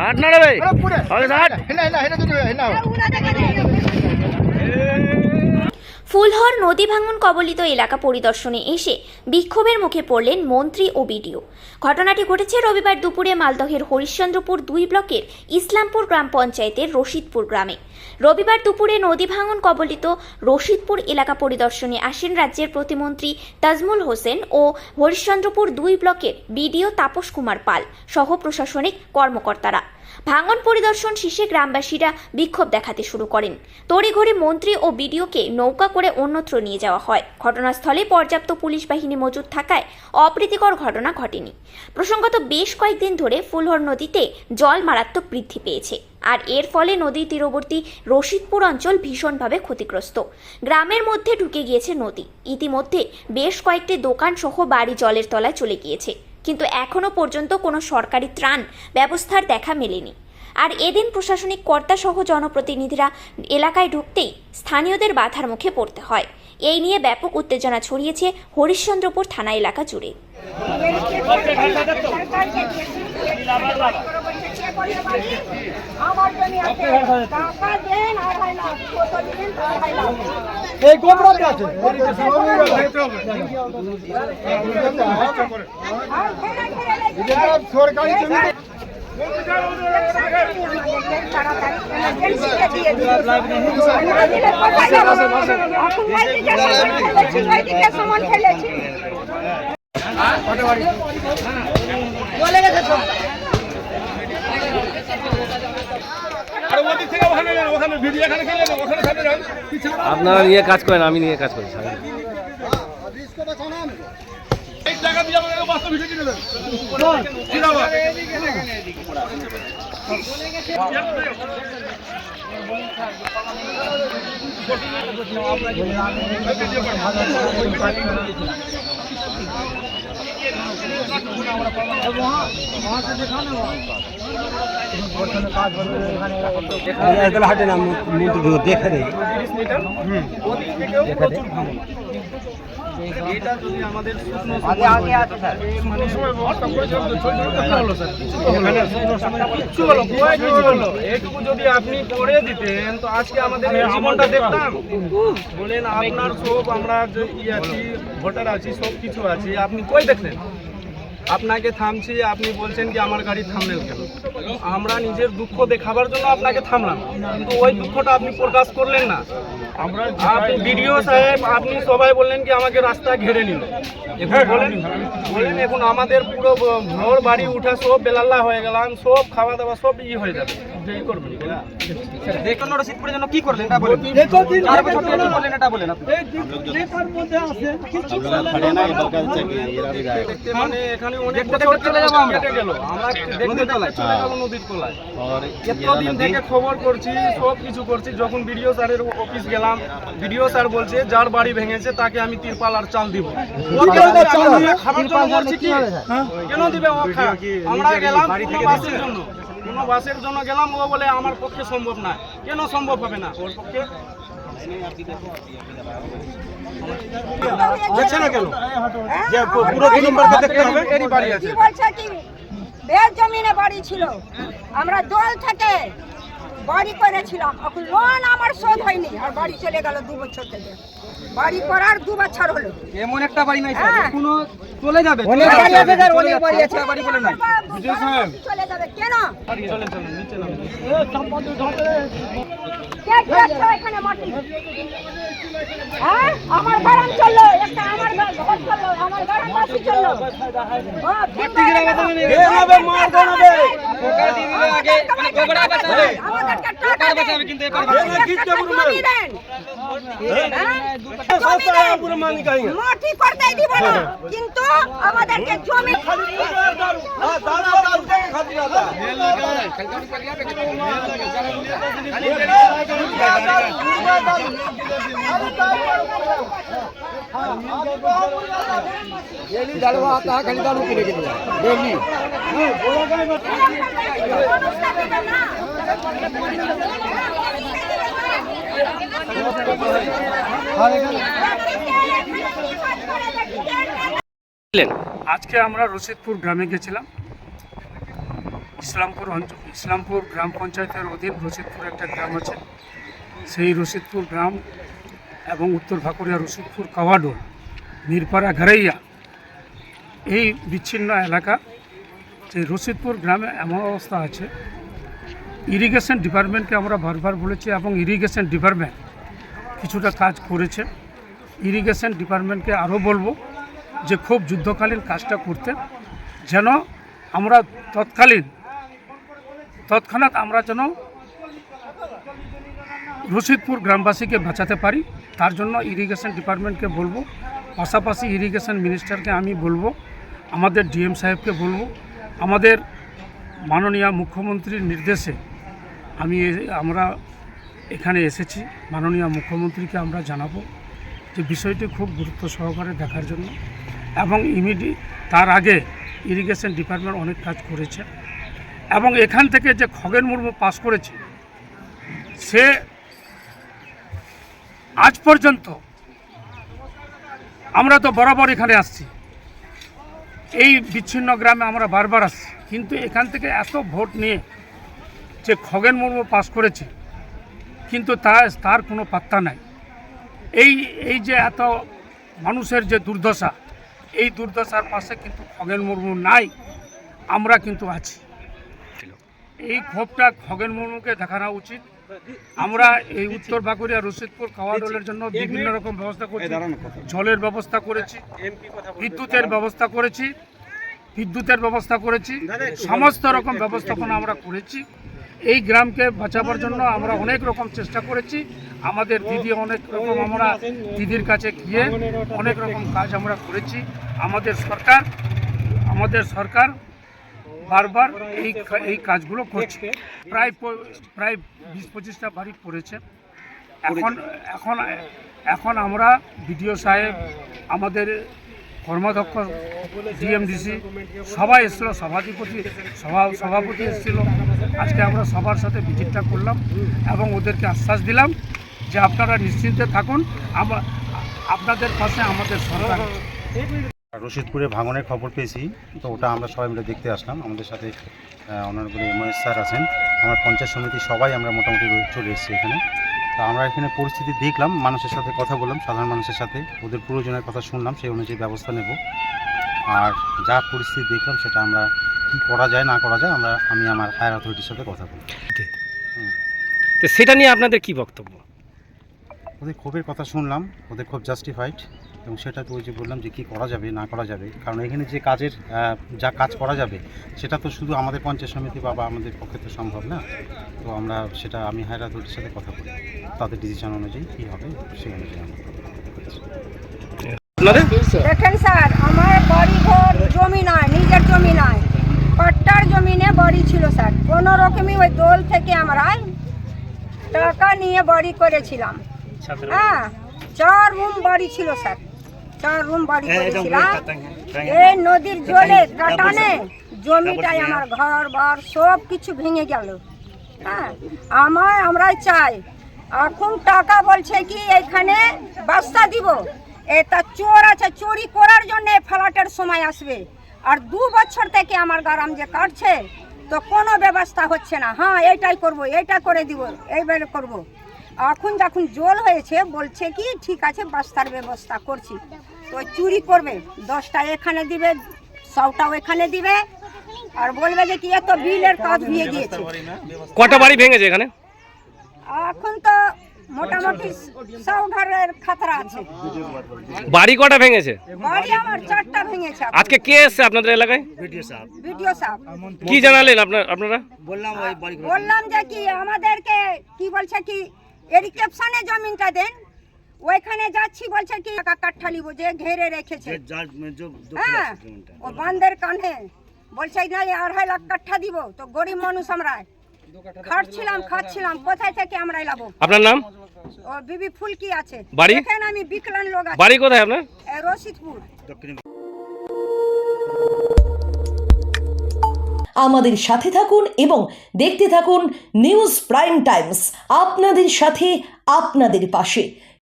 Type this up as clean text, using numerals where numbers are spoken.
হাট না রে ভাই হাট ফুলহর নদী ভাঙন কবলিত এলাকা পরিদর্শনে এসে বিক্ষোভের মুখে পড়লেন মন্ত্রী ও বিডিও। ঘটনাটি ঘটেছে রবিবার দুপুরে মালদহের হরিশ্চন্দ্রপুর 2 ব্লকের ইসলামপুর গ্রাম পঞ্চায়েতের রশিদপুর গ্রামে। রবিবার দুপুরে নদী ভাঙন কবলিত রশিদপুর এলাকা পরিদর্শনে আসেন রাজ্যের প্রতিমন্ত্রী তাজমুল হোসেন ও হরিশ্চন্দ্রপুর 2 ব্লকের বিডিও তাপস কুমার পাল সহ প্রশাসনিক কর্মকর্তারা। ভাঙন পরিদর্শন শেষে গ্রামবাসীরা বিক্ষোভ দেখাতে শুরু করেন। তড়িঘড়ি মন্ত্রী ও বিডিওকে নৌকা করে অন্যত্র নিয়ে যাওয়া হয়। ঘটনাস্থলে পর্যাপ্ত পুলিশ বাহিনী মজুদ থাকায় অপ্রীতিকর ঘটনা ঘটেনি। প্রসঙ্গত বেশ কয়েকদিন ধরে ফুলহর নদীতে জল মারাত্মক বৃদ্ধি পেয়েছে, আর এর ফলে নদীর তীরবর্তী রশিদপুর অঞ্চল ভীষণভাবে ক্ষতিগ্রস্ত। গ্রামের মধ্যে ঢুকে গিয়েছে নদী। ইতিমধ্যে বেশ কয়েকটি দোকান সহ বাড়ি জলের তলায় চলে গিয়েছে, কিন্তু এখনও পর্যন্ত কোনো সরকারি ত্রাণ ব্যবস্থার দেখা মেলেনি। আর এদিন প্রশাসনিক কর্তা সহ জনপ্রতিনিধিরা এলাকায় ঢুকতেই স্থানীয়দের বাধার মুখে পড়তে হয়। এই নিয়ে ব্যাপক উত্তেজনা ছড়িয়েছে হরিশ্চন্দ্রপুর থানা এলাকা জুড়ে। আপনারা নিয়ে কাজ করেন, আমি নিয়ে কাজ করি। হাটে না দেখে দেয় এটা যদি আমাদের এইটুকু যদি আপনি করে দিতেন তো আজকে আমাদের জীবনটা দেখতাম। বলেন আপনার সব আমরা আছি, ভোটার আছি, সব কিছু আছি, আপনি কই দেখলেন? আপনাকে থামছি, আপনি বলছেন কি আমার গাড়ি থামলেন কেন? আমরা নিজের দুঃখ দেখাবার জন্য আপনাকে থামলাম, কিন্তু ওই দুঃখটা আপনি প্রকাশ করলেন না। আপনি বিডিও সাহেব, আপনি সবাই বললেন কি আমাকে রাস্তা ঘিরে নিল। এখন বলেন এখন আমাদের পুরো ঘর বাড়ি উঠা সব বেলাল্লা হয়ে গেলাম, সব খাওয়া দাওয়া সব হয়ে যাবে। এই করবেন দেখুন রশিদপুরের জন্য কি করলেন এটা বলেন, এটা বলেন আপনি। মানে এখানে অনেক চলে যাবো আমরা, দেখতে চলে যাবো নদীর তলায়। এতদিন থেকে খবর করছি, সব কিছু করছি। যখন বিডিও স্যারের অফিস গেলাম, বিডিও স্যার বলছে যার বাড়ি ভেঙেছে তাকে আমি তিরপাল আর চাল দিব। খাবার জন্য বলছি কি কেন দিবে? আমরা গেলাম বাসের জন্য, কোনো বাসের জন্য গেলাম, ও বলে আমার পক্ষে সম্ভব না। কেন সম্ভব হবে না ওর পক্ষে? দেখছে না কেন? পুরো 2 নম্বরকে দেখতে হবে। এরই বাড়ি আছে, জমিনে বাড়ি ছিল, আমরা দল থেকে বাড়ি করেছিলাম, এখন লোন আমার শোধ হয়নি, আর বাড়ি চলে গেল 2 বছর থেকে। বাড়ি করার 2 বছর হলো, এমন একটা বাড়ি নাই কোনো চলে যাবে। চলে যাবে কেন? এখানে মাটি আমার বাড়ান চললো, একটা আমার ঘর চললো, আমার বাড়ান বাসি চললো। মাটি করতে দিব না, কিন্তু আমাদেরকে জমি डेली दारू आता है, खाली दारू पीने के लिए डेली। আজকে আমরা রশিদপুর গ্রামে গেছিলাম। ইসলামপুর গ্রাম পঞ্চায়েতের অধীন রশিদপুর একটা গ্রাম আছে। সেই রশিদপুর গ্রাম এবং উত্তর ভাকুরিয়া রশিদপুর কাওয়াডোল মিরপাড়া ঘারাইয়া এই বিচ্ছিন্ন এলাকা। সেই রশিদপুর গ্রামে এমন অবস্থা আছে, ইরিগেশন ডিপার্টমেন্টকে আমরা বারবার বলেছি এবং ইরিগেশন ডিপার্টমেন্ট কিছুটা কাজ করেছে। ইরিগেশন ডিপার্টমেন্টকে আরও বলবো যে খুব যুদ্ধকালীন কাজটা করতে, যেন আমরা তৎক্ষণাৎ আমরা যেন রশিদপুর গ্রামবাসীকে বাঁচাতে পারি। তার জন্য ইরিগেশন ডিপার্টমেন্টকে বলবো, পাশাপাশি ইরিগেশন মিনিস্টারকে আমি বলবো, আমাদের ডিএম সাহেবকে বলবো, আমাদের মাননীয় মুখ্যমন্ত্রীর নির্দেশে আমরা এখানে এসেছি। মাননীয় মুখ্যমন্ত্রীকে আমরা জানাবো যে বিষয়টি খুব গুরুত্ব সহকারে দেখার জন্য, এবং তার আগে ইরিগেশন ডিপার্টমেন্ট অনেক কাজ করেছে। এবং এখান থেকে যে খগেন মুর্মু পাস করেছে, সে আজ পর্যন্ত, আমরা তো বরাবর এখানে আসছি, এই বিচ্ছিন্ন গ্রামে আমরা বারবার আসছি, কিন্তু এখান থেকে এত ভোট নিয়ে যে খগেন মুর্মু পাস করেছে, কিন্তু তার কোনো পাত্তা নাই। এই যে এত মানুষের যে দুর্দশা, এই দুর্দশার পাশে কিন্তু খগেন মুর্মু নাই, আমরা কিন্তু আছি। এই ক্ষোভটা খগেন মুর্মুকে দেখানো উচিত। আমরা এই উত্তর বাঁকুড়িয়া রশিদপুর কাওয়াডোলের জন্য বিভিন্ন রকম ব্যবস্থা করছি, জলের ব্যবস্থা করেছি, বিদ্যুতের ব্যবস্থা করেছি, সমস্ত রকম ব্যবস্থাপনা আমরা করেছি। এই গ্রামকে বাঁচাবার জন্য আমরা অনেক রকম চেষ্টা করেছি। আমাদের দিদি অনেক রকম, আমরা দিদির কাছে গিয়ে অনেক রকম কাজ আমরা করেছি। আমাদের সরকার বারবার এই কাজগুলো করছে। প্রায় 20-25টা বাড়ি পড়েছে। এখন আমরা বিডিও সাহেব, আমাদের কর্মাধ্যক্ষ, ডিএমডিসি সবাই এসেছিল, সভাপতি এসেছিল। আজকে আমরা সবার সাথে ভিজিটটা করলাম এবং ওদেরকে আশ্বাস দিলাম যে আপনারা নিশ্চিন্তে থাকুন, আপনাদের পাশে আমাদের সরকার। রশিদপুরে ভাঙনের খবর পেয়েছি, তো ওটা আমরা সবাই মিলে দেখতে আসলাম। আমাদের সাথে অনারেবল এমএস স্যার আছেন, আমার পঞ্চায়েত সমিতি সবাই আমরা মোটামুটি চলে এসেছি এখানে। তো আমরা এখানে পরিস্থিতি দেখলাম, মানুষের সাথে কথা বললাম, সাধারণ মানুষের সাথে ওদের প্রয়োজনের কথা শুনলাম, সেই অনুযায়ী ব্যবস্থা নেব। আর যা পরিস্থিতি দেখলাম সেটা আমরা কি করা যায় না করা যায় আমি আমার হায়ার অথরিটির সাথে কথা বলি। তো সেটা নিয়ে আপনাদের কি বক্তব্য? ওদের ক্ষোভের কথা শুনলাম, ওদের খুব জাস্টিফাইড, এবং সেটা তো ওই যে বললাম যে কী করা যাবে না করা যাবে। কারণ এখানে যে যা কাজ করা যাবে সেটা তো শুধু আমাদের পঞ্চায়েত সমিতি বা আমাদের পক্ষে তো সম্ভব না। তো আমি হায়ার অথরিটির সাথে কথা বলি, তাদের ডিসিশন অনুযায়ী কী হবে সেই অনুযায়ী আমরা দেখেন স্যার, আমার বাড়ি ঘর জমি নয়, নিজের জমি নয়, পাট্টার জমিনে বাড়ি ছিল স্যার। কোনো রকমই ওই দোল থেকে আমরা টাকা নিয়ে বাড়ি করেছিলাম। হ্যাঁ, 4 রুম বাড়ি ছিল স্যার, 4 রুম বাড়ি করেছিলাম। এই নদীর জলে কাটানে জমিটাই আমার ঘর বার সব কিছু ভেঙে গেল। হ্যাঁ, আমরাই চাই, এখন টাকা বলছে কি এখানে বাস্তা দিব, এটা চোর আছে, চুরি করার জন্য ফ্ল্যাটের সময় আসবে। আর 2 বছর থেকে আমার গ্রাম যে কাটছে, তো কোনো ব্যবস্থা হচ্ছে না। হ্যাঁ, এইটাই করব, এইটা করে দিব, এইভাবে করব। এখন যখন জল হয়েছে বলছে কি ঠিক আছে বাস্তার ব্যবস্থা করছি, তো চুরি করবে, 10টা এখানে দিবে, 100টাও এখানে দিবে, আর বলবে যে কি এত বিলের কাজ হয়ে গিয়েছে। কটা বাড়ি ভেঙেছে এখানে? এখন তো মোটামুটি 100 ঘরের খাতরা আছে। বাড়ি কটা ভেঙেছে? বাড়ি আমার 4টা ভেঙেছে। আজকে কে এসছে আপনাদের এলাকায়? ভিডিও সাহেব। কি জানালেন আপনারা? বললাম যে কি আমাদেরকে কি বলছে কি এরিকেপশনে জমিনটা দেন, ওইখানে যাচ্ছি বলছে কি কাঠা নিব যে ঘেরে রেখেছে। হ্যাঁ, ও বান্দের কানে বলছে না 2.5 লাখ কাঠা দিব। তো গরিব মানুষ আমরা খাচ্ছিলাম, কোথায় থেকে আমরা লাভ? আপনার নাম? ও বিবি ফুলকি আছে। বাড়ি? এখানে আমি বিকলান লোক আছে। বাড়ি কোথায় আপনার? রশিদপুর। আমাদের সাথে থাকুন এবং দেখতে থাকুন নিউজ প্রাইম টাইমস, আপনাদের সাথে আপনাদের পাশে।